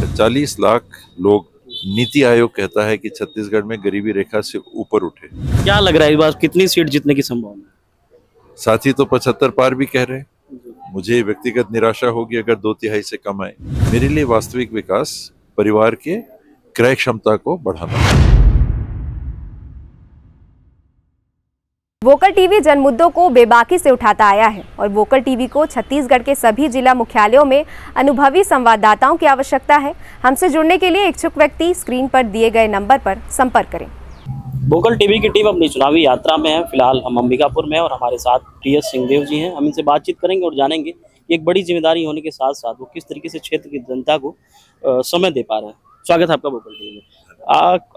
देखा। 40 लाख लोग, नीति आयोग कहता है कि छत्तीसगढ़ में गरीबी रेखा से ऊपर उठे। क्या लग रहा है इस बार कितनी सीट जीतने की संभावना है? साथी तो 75 पार भी कह रहे हैं। मुझे व्यक्तिगत निराशा होगी अगर 2/3 से कम आए। मेरे लिए वास्तविक विकास परिवार के क्रय क्षमता को बढ़ाना। वोकल टीवी जन मुद्दों को बेबाकी से उठाता आया है और वोकल टीवी को छत्तीसगढ़ के सभी जिला मुख्यालयों में अनुभवी संवाददाताओं की आवश्यकता है। हमसे जुड़ने के लिए इच्छुक व्यक्ति स्क्रीन पर दिए गए नंबर पर संपर्क करें। वोकल टीवी की टीम अपनी चुनावी यात्रा में है। फिलहाल हम अंबिकापुर में और हमारे साथ टी.एस. सिंहदेव जी हैं। हम इनसे बातचीत करेंगे और जानेंगे कि एक बड़ी जिम्मेदारी होने के साथ साथ वो किस तरीके से क्षेत्र की जनता को समय दे पा रहे हैं। स्वागत है आपका वोकल टीवी में।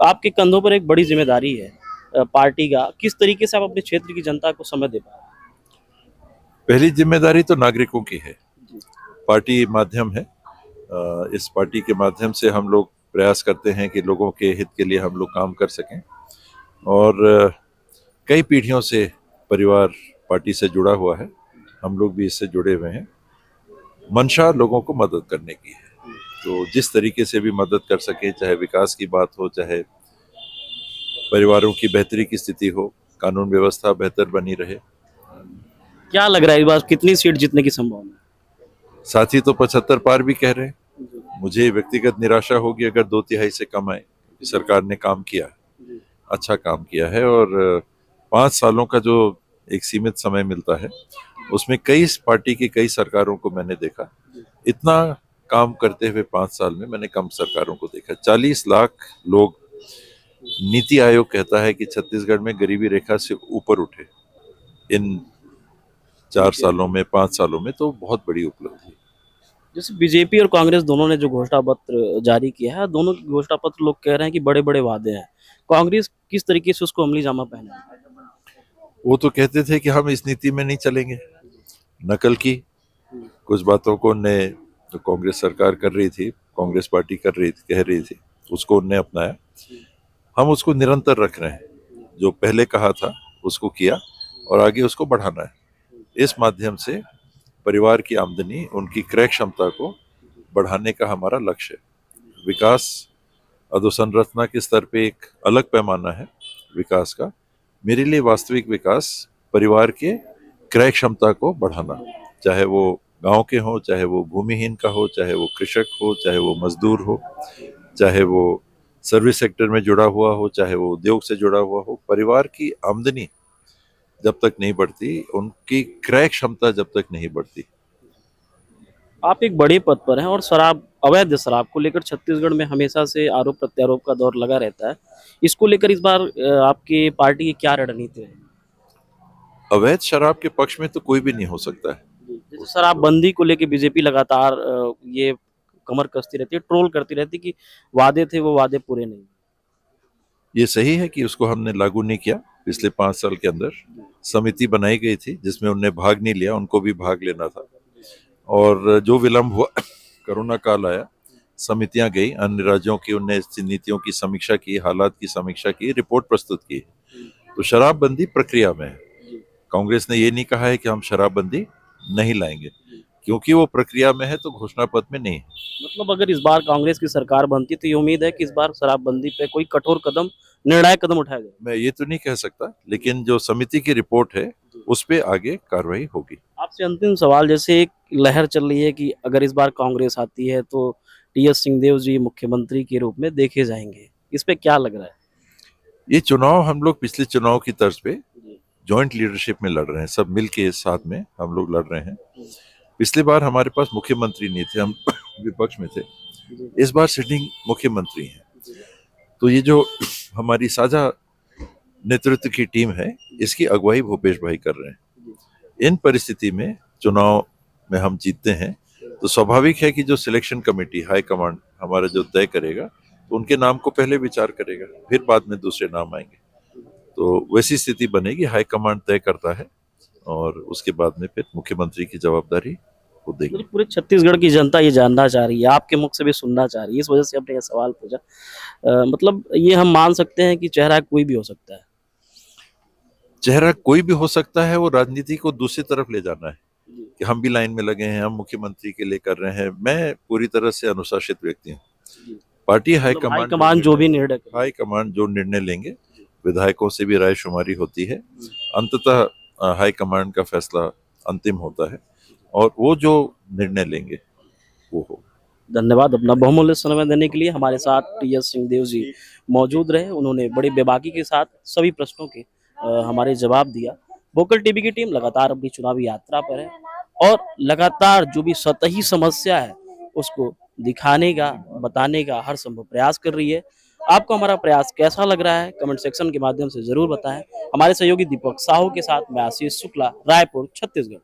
आपके कंधों पर एक बड़ी जिम्मेदारी है पार्टी का। किस तरीके से आप अपने क्षेत्र की जनता को समय दे पा रहे हैं? पहली जिम्मेदारी तो नागरिकों की है। पार्टी माध्यम है। इस पार्टी के माध्यम से हम लोग प्रयास करते हैं कि लोगों के हित के लिए हम लोग काम कर सकें और कई पीढ़ियों से परिवार पार्टी से जुड़ा हुआ है। हम लोग भी इससे जुड़े हुए हैं। मंशा लोगों को मदद करने की है, तो जिस तरीके से भी मदद कर सके, चाहे विकास की बात हो, चाहे परिवारों की बेहतरी की स्थिति हो, कानून व्यवस्था बेहतर बनी रहे। क्या लग रहा है इस बार कितनी सीट जीतने की संभावना है? साथी तो 75 पार भी कह रहे हैं। मुझे व्यक्तिगत निराशा होगी अगर 2/3 से कम आए, क्योंकि सरकार ने काम किया है, अच्छा काम किया है और 5 सालों का जो एक सीमित समय मिलता है उसमें कई पार्टी की कई सरकारों को मैंने देखा। इतना काम करते हुए 5 साल में मैंने कम सरकारों को देखा। 40 लाख लोग, नीति आयोग कहता है कि छत्तीसगढ़ में गरीबी रेखा से ऊपर उठे इन 4 सालों में, 5 सालों में, तो बहुत बड़ी उपलब्धि। जैसे बीजेपी और कांग्रेस दोनों ने जो घोषणा पत्र जारी किया है, दोनों की घोषणा पत्र लोग कह रहे हैं कि बड़े बड़े वादे हैं। कांग्रेस किस तरीके से उसको अमली जामा पहना है? वो तो कहते थे कि हम इस नीति में नहीं चलेंगे। नकल की कुछ बातों को उनने, जो कांग्रेस सरकार कर रही थी, कांग्रेस पार्टी कर रही थी, कह रही थी, उसको उनने अपनाया। हम उसको निरंतर रख रहे हैं। जो पहले कहा था उसको किया और आगे उसको बढ़ाना है। इस माध्यम से परिवार की आमदनी, उनकी क्रय क्षमता को बढ़ाने का हमारा लक्ष्य है। विकास अधोसंरचना के स्तर पे एक अलग पैमाना है विकास का। मेरे लिए वास्तविक विकास परिवार के क्रय क्षमता को बढ़ाना, चाहे वो गांव के हो, चाहे वो भूमिहीन का हो, चाहे वो कृषक हो, चाहे वो मजदूर हो, चाहे वो सर्विस सेक्टर में जुड़ा हुआ हो, चाहे वो उद्योग से जुड़ा हुआ हो। परिवार की आमदनी जब तक नहीं बढ़ती, उनकी क्रय क्षमता जब तक नहीं बढ़ती। आप एक बड़े पद पर हैं और शराब, अवैध शराब को लेकर छत्तीसगढ़ में हमेशा से आरोप प्रत्यारोप का दौर लगा रहता है। इसको लेकर इस बार आपकी पार्टी की क्या रणनीति है? अवैध शराब के पक्ष में तो कोई भी नहीं हो सकता है। जैसे शराबबंदी को लेकर बीजेपी लगातार ये कमर कसती रहती है, ट्रोल करती रहती है कि वादे थे वो वादे पूरे नहीं। ये सही है कि उसको हमने लागू नहीं किया। पिछले 5 साल के अंदर समिति बनाई गई थी जिसमें उनने भाग नहीं लिया, उनको भी भाग लेना था। और जो विलम्ब हुआ, कोरोना काल आया, समितियां गई, अन्य राज्यों की, उनने नीतियों की समीक्षा की, हालात की समीक्षा की, रिपोर्ट प्रस्तुत की। तो शराबबंदी प्रक्रिया में है। कांग्रेस ने ये नहीं कहा है कि हम शराबबंदी नहीं लाएंगे, क्योंकि वो प्रक्रिया में है तो घोषणा पत्र में नहीं है। मतलब अगर इस बार कांग्रेस की सरकार बनती तो ये उम्मीद है कि इस बार शराबबंदी पे कोई कठोर कदम, निर्णायक कदम उठाया जाए। मैं ये तो नहीं कह सकता, लेकिन जो समिति की रिपोर्ट है उस पे आगे कार्रवाई होगी। आपसे अंतिम सवाल, जैसे एक लहर चल रही है कि अगर इस बार कांग्रेस आती है तो टी.एस. सिंहदेव जी मुख्यमंत्री के रूप में देखे जाएंगे, इस पे क्या लग रहा है? ये चुनाव हम लोग पिछले चुनाव की तर्ज पे जॉइंट लीडरशिप में लड़ रहे हैं, सब मिल के साथ में हम लोग लड़ रहे हैं। पिछली बार हमारे पास मुख्यमंत्री नहीं थे, हम विपक्ष में थे। इस बार सिटिंग मुख्यमंत्री हैं। तो ये जो हमारी साझा नेतृत्व की टीम है, इसकी अगुवाई भूपेश भाई कर रहे हैं। इन परिस्थिति में चुनाव में हम जीतते हैं तो स्वाभाविक है कि जो सिलेक्शन कमेटी, हाई कमांड हमारा जो तय करेगा, तो उनके नाम को पहले विचार करेगा, फिर बाद में दूसरे नाम आएंगे। तो वैसी स्थिति बनेगी, हाई कमांड तय करता है और उसके बाद में फिर मुख्यमंत्री की जवाबदारी को देगी। पूरे छत्तीसगढ़ की जनता ये जानना चाह रही है, आपके मुख से भी सुनना चाह रही है, इस वजह से आपने ये सवाल पूछा। मतलब ये हम मान सकते हैं कि चेहरा कोई भी हो सकता है? चेहरा कोई भी हो सकता है, वो राजनीति को दूसरी तरफ ले जाना है कि हम भी लाइन में लगे हैं, हम मुख्यमंत्री के लिए कर रहे हैं। मैं पूरी तरह से अनुशासित व्यक्ति हूँ। पार्टी हाईकमान जो भी निर्णय करे। हाईकमान जो निर्णय लेंगे, विधायकों से भी राय शुमारी होती है, अंततः हाईकमान का फैसला अंतिम होता है और वो जो निर्णय लेंगे वो हो। धन्यवाद अपना बहुमूल्य समय देने के लिए। हमारे साथ टीएस सिंहदेव जी मौजूद रहे, उन्होंने बड़ी बेबाकी के साथ सभी प्रश्नों के हमारे जवाब दिया। वोकल टीवी की टीम लगातार अपनी चुनावी यात्रा पर है और लगातार जो भी सतही समस्या है उसको दिखाने का, बताने का हर संभव प्रयास कर रही है। आपको हमारा प्रयास कैसा लग रहा है कमेंट सेक्शन के माध्यम से जरूर बताएं। हमारे सहयोगी दीपक साहू के साथ मैं आशीष शुक्ला, रायपुर, छत्तीसगढ़।